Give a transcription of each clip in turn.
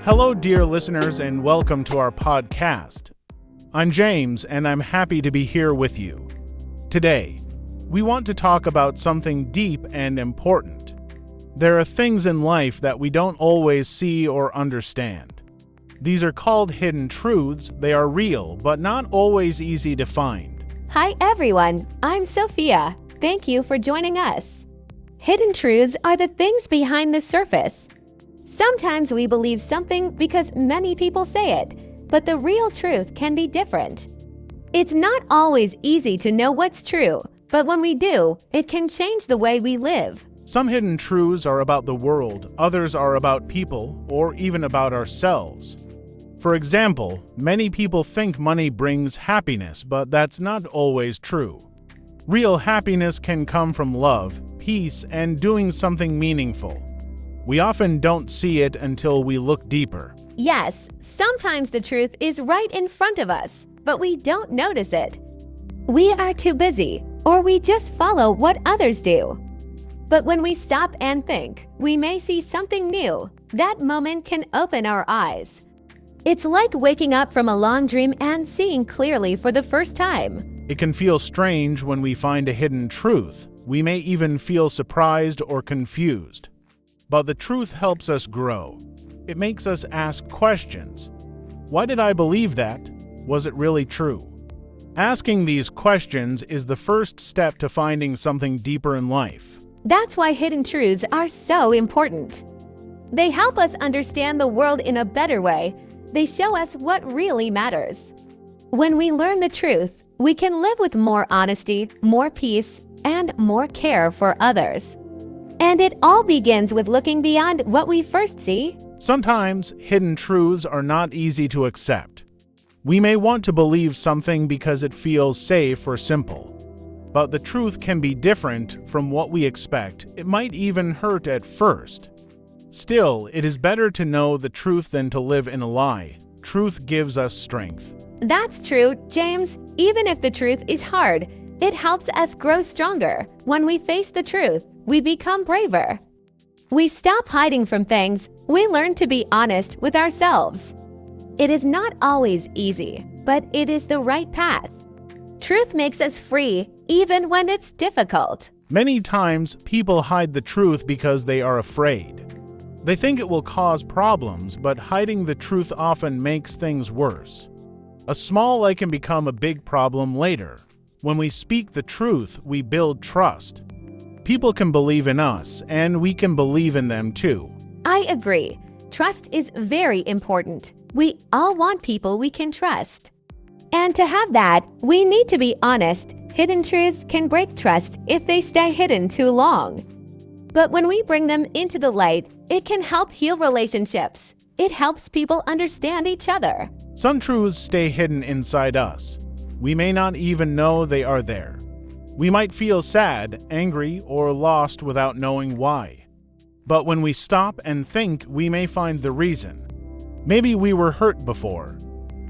Hello, dear listeners, and welcome to our podcast. I'm James, and I'm happy to be here with you. Today, we want to talk about something deep and important. There are things in life that we don't always see or understand. These are called hidden truths. They are real, but not always easy to find. Hi, everyone. I'm Sophia. Thank you for joining us. Hidden truths are the things behind the surface. Sometimes we believe something because many people say it, but the real truth can be different. It's not always easy to know what's true, but when we do, it can change the way we live. Some hidden truths are about the world, others are about people, or even about ourselves. For example, many people think money brings happiness, but that's not always true. Real happiness can come from love, peace, and doing something meaningful. We often don't see it until we look deeper. Yes, sometimes the truth is right in front of us, but we don't notice it. We are too busy, or we just follow what others do. But when we stop and think, we may see something new. That moment can open our eyes. It's like waking up from a long dream and seeing clearly for the first time. It can feel strange when we find a hidden truth. We may even feel surprised or confused. But the truth helps us grow. It makes us ask questions. Why did I believe that? Was it really true? Asking these questions is the first step to finding something deeper in life. That's why hidden truths are so important. They help us understand the world in a better way. They show us what really matters. When we learn the truth, we can live with more honesty, more peace, and more care for others. And it all begins with looking beyond what we first see. Sometimes hidden truths are not easy to accept. We may want to believe something because it feels safe or simple. But the truth can be different from what we expect. It might even hurt at first. Still, it is better to know the truth than to live in a lie. Truth gives us strength. That's true, James. Even if the truth is hard, it helps us grow stronger. When we face the truth, we become braver. We stop hiding from things. We learn to be honest with ourselves. It is not always easy, but it is the right path. Truth makes us free, even when it's difficult. Many times, people hide the truth because they are afraid. They think it will cause problems, but hiding the truth often makes things worse. A small lie can become a big problem later. When we speak the truth, we build trust. People can believe in us, and we can believe in them too. I agree. Trust is very important. We all want people we can trust. And to have that, we need to be honest. Hidden truths can break trust if they stay hidden too long. But when we bring them into the light, it can help heal relationships. It helps people understand each other. Some truths stay hidden inside us. We may not even know they are there. We might feel sad, angry, or lost without knowing why. But when we stop and think, we may find the reason. Maybe we were hurt before.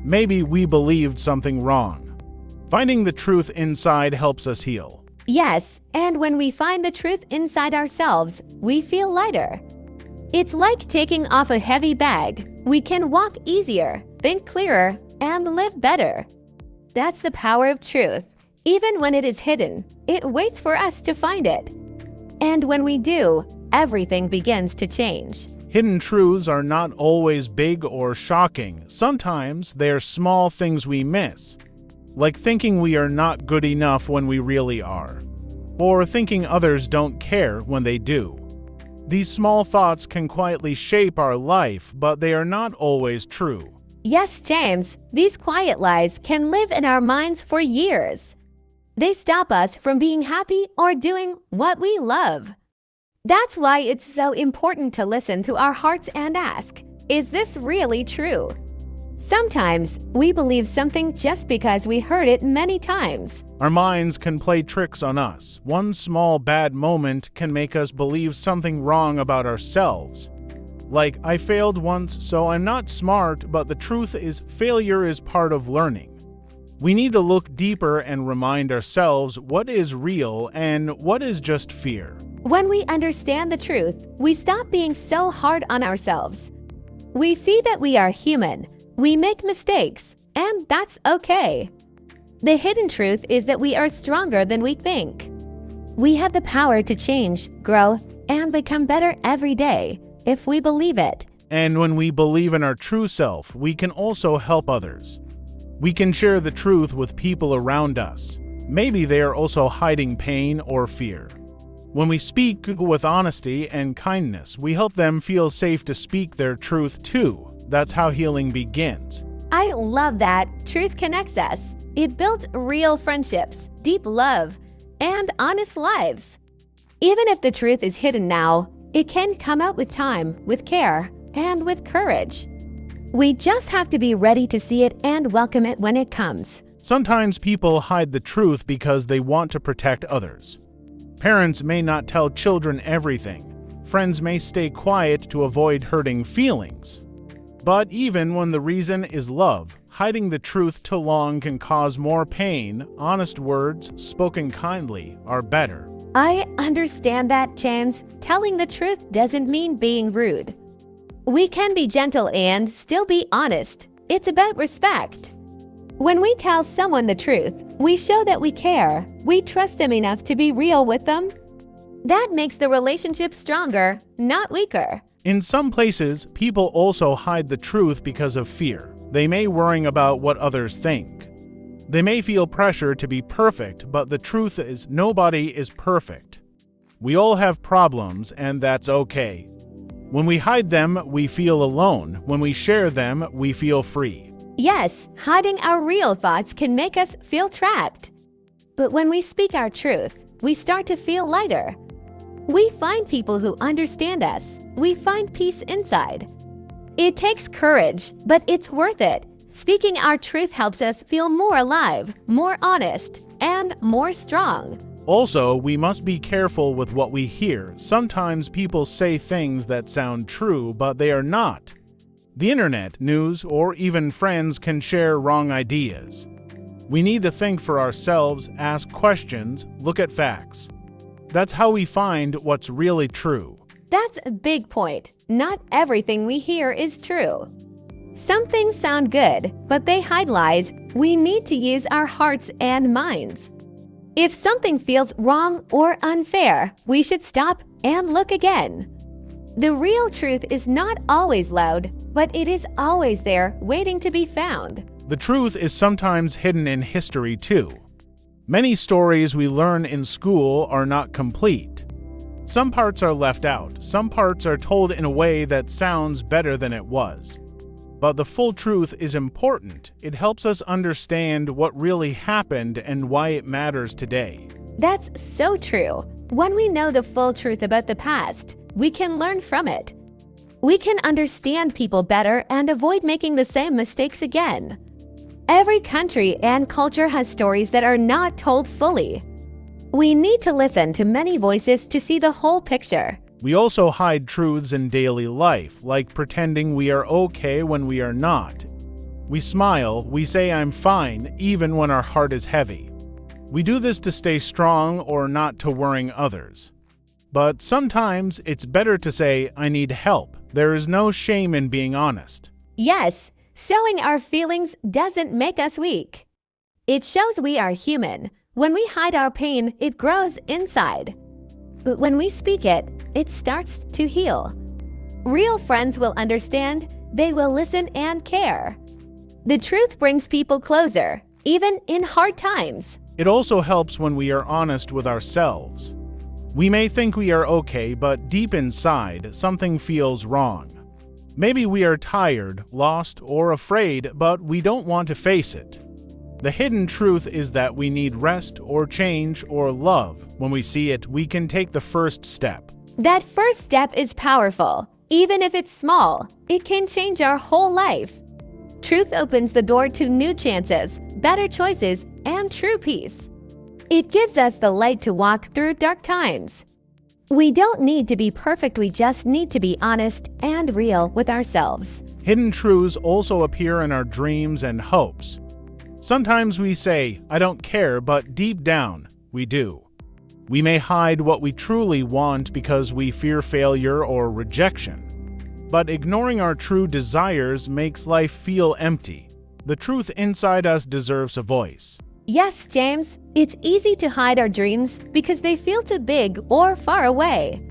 Maybe we believed something wrong. Finding the truth inside helps us heal. Yes, and when we find the truth inside ourselves, we feel lighter. It's like taking off a heavy bag. We can walk easier, think clearer, and live better. That's the power of truth. Even when it is hidden, it waits for us to find it. And when we do, everything begins to change. Hidden truths are not always big or shocking. Sometimes they are small things we miss, like thinking we are not good enough when we really are, or thinking others don't care when they do. These small thoughts can quietly shape our life, but they are not always true. Yes, James, these quiet lies can live in our minds for years. They stop us from being happy or doing what we love. That's why it's so important to listen to our hearts and ask, is this really true? Sometimes we believe something just because we heard it many times. Our minds can play tricks on us. One small bad moment can make us believe something wrong about ourselves. Like, I failed once, so I'm not smart, but the truth is failure is part of learning. We need to look deeper and remind ourselves what is real and what is just fear. When we understand the truth, we stop being so hard on ourselves. We see that we are human. We make mistakes, and that's okay. The hidden truth is that we are stronger than we think. We have the power to change, grow, and become better every day if we believe it. And when we believe in our true self, we can also help others. We can share the truth with people around us. Maybe they are also hiding pain or fear. When we speak with honesty and kindness, we help them feel safe to speak their truth too. That's how healing begins. I love that truth connects us. It builds real friendships, deep love, and honest lives. Even if the truth is hidden now, it can come out with time, with care, and with courage. We just have to be ready to see it and welcome it when it comes. Sometimes people hide the truth because they want to protect others. Parents may not tell children everything. Friends may stay quiet to avoid hurting feelings. But even when the reason is love, hiding the truth too long can cause more pain. Honest words, spoken kindly, are better. I understand that, Chance. Telling the truth doesn't mean being rude. We can be gentle and still be honest. It's about respect. When we tell someone the truth, we show that we care. We trust them enough to be real with them. That makes the relationship stronger, not weaker. In some places, people also hide the truth because of fear. They may worry about what others think. They may feel pressure to be perfect, but the truth is nobody is perfect. We all have problems, and that's okay. When we hide them, we feel alone. When we share them, we feel free. Yes, hiding our real thoughts can make us feel trapped. But when we speak our truth, we start to feel lighter. We find people who understand us. We find peace inside. It takes courage, but it's worth it. Speaking our truth helps us feel more alive, more honest, and more strong. Also, we must be careful with what we hear. Sometimes people say things that sound true, but they are not. The internet, news, or even friends can share wrong ideas. We need to think for ourselves, ask questions, look at facts. That's how we find what's really true. That's a big point. Not everything we hear is true. Some things sound good, but they hide lies. We need to use our hearts and minds. If something feels wrong or unfair, we should stop and look again. The real truth is not always loud, but it is always there, waiting to be found. The truth is sometimes hidden in history too. Many stories we learn in school are not complete. Some parts are left out. Some parts are told in a way that sounds better than it was. But the full truth is important. It helps us understand what really happened and why it matters today. That's so true. When we know the full truth about the past, we can learn from it. We can understand people better and avoid making the same mistakes again. Every country and culture has stories that are not told fully. We need to listen to many voices to see the whole picture. We also hide truths in daily life, like pretending we are okay when we are not. We smile, we say I'm fine, even when our heart is heavy. We do this to stay strong or not to worry others. But sometimes it's better to say, I need help. There is no shame in being honest. Yes, showing our feelings doesn't make us weak. It shows we are human. When we hide our pain, it grows inside. But when we speak it, it starts to heal. Real friends will understand, they will listen and care. The truth brings people closer, even in hard times. It also helps when we are honest with ourselves. We may think we are okay, but deep inside, something feels wrong. Maybe we are tired, lost, or afraid, but we don't want to face it. The hidden truth is that we need rest or change or love. When we see it, we can take the first step. That first step is powerful. Even if it's small, it can change our whole life. Truth opens the door to new chances, better choices, and true peace. It gives us the light to walk through dark times. We don't need to be perfect, we just need to be honest and real with ourselves. Hidden truths also appear in our dreams and hopes. Sometimes we say, I don't care, but deep down, we do. We may hide what we truly want because we fear failure or rejection. But ignoring our true desires makes life feel empty. The truth inside us deserves a voice. Yes, James, it's easy to hide our dreams because they feel too big or far away.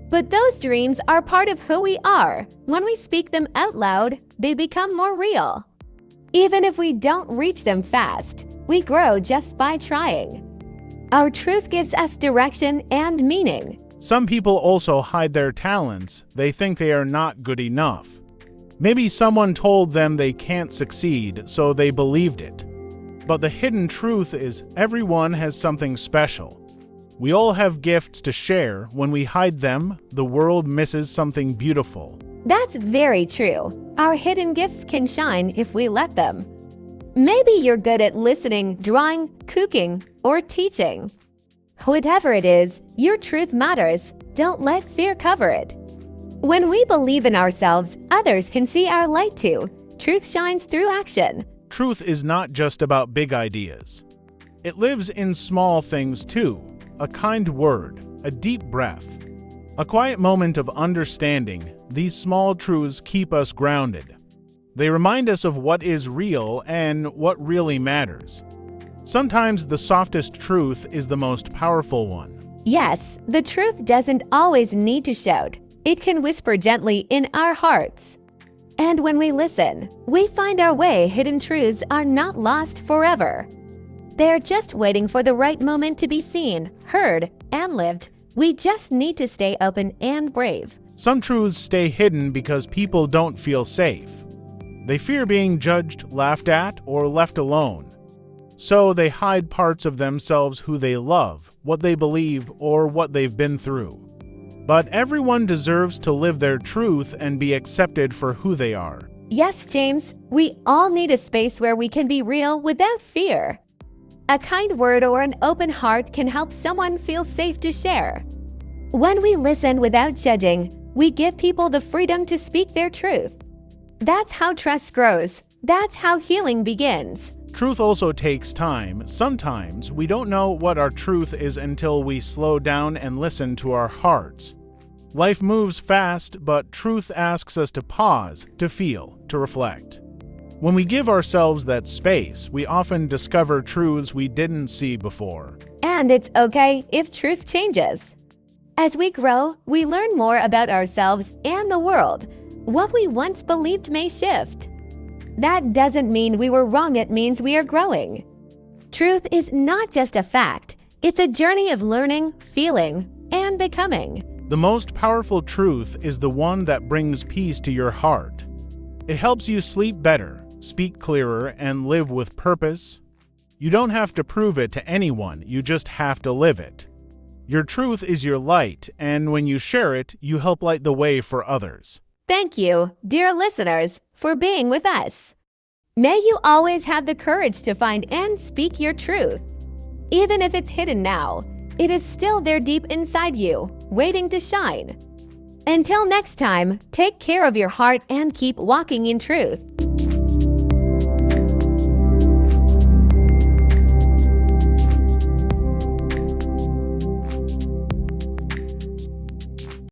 But those dreams are part of who we are. When we speak them out loud, they become more real. Even if we don't reach them fast, we grow just by trying. Our truth gives us direction and meaning. Some people also hide their talents. They think they are not good enough. Maybe someone told them they can't succeed, so they believed it. But the hidden truth is everyone has something special. We all have gifts to share. When we hide them, the world misses something beautiful. That's very true. Our hidden gifts can shine if we let them. Maybe you're good at listening, drawing, cooking, or teaching. Whatever it is, your truth matters. Don't let fear cover it. When we believe in ourselves, others can see our light too. Truth shines through action. Truth is not just about big ideas. It lives in small things too. A kind word, a deep breath, a quiet moment of understanding. These small truths keep us grounded. They remind us of what is real and what really matters. Sometimes the softest truth is the most powerful one. Yes, the truth doesn't always need to shout. It can whisper gently in our hearts. And when we listen, we find our way. Hidden truths are not lost forever. They're just waiting for the right moment to be seen, heard, and lived. We just need to stay open and brave. Some truths stay hidden because people don't feel safe. They fear being judged, laughed at, or left alone. So they hide parts of themselves, who they love, what they believe, or what they've been through. But everyone deserves to live their truth and be accepted for who they are. Yes, James, we all need a space where we can be real without fear. A kind word or an open heart can help someone feel safe to share. When we listen without judging, we give people the freedom to speak their truth. That's how trust grows. That's how healing begins. Truth also takes time. Sometimes we don't know what our truth is until we slow down and listen to our hearts. Life moves fast, but truth asks us to pause, to feel, to reflect. When we give ourselves that space, we often discover truths we didn't see before. And it's okay if truth changes. As we grow, we learn more about ourselves and the world. What we once believed may shift. That doesn't mean we were wrong, it means we are growing. Truth is not just a fact, it's a journey of learning, feeling, and becoming. The most powerful truth is the one that brings peace to your heart. It helps you sleep better, speak clearer, and live with purpose. You don't have to prove it to anyone, you just have to live it. Your truth is your light, and when you share it, you help light the way for others. Thank you, dear listeners, for being with us. May you always have the courage to find and speak your truth. Even if it's hidden now, it is still there deep inside you, waiting to shine. Until next time, take care of your heart and keep walking in truth.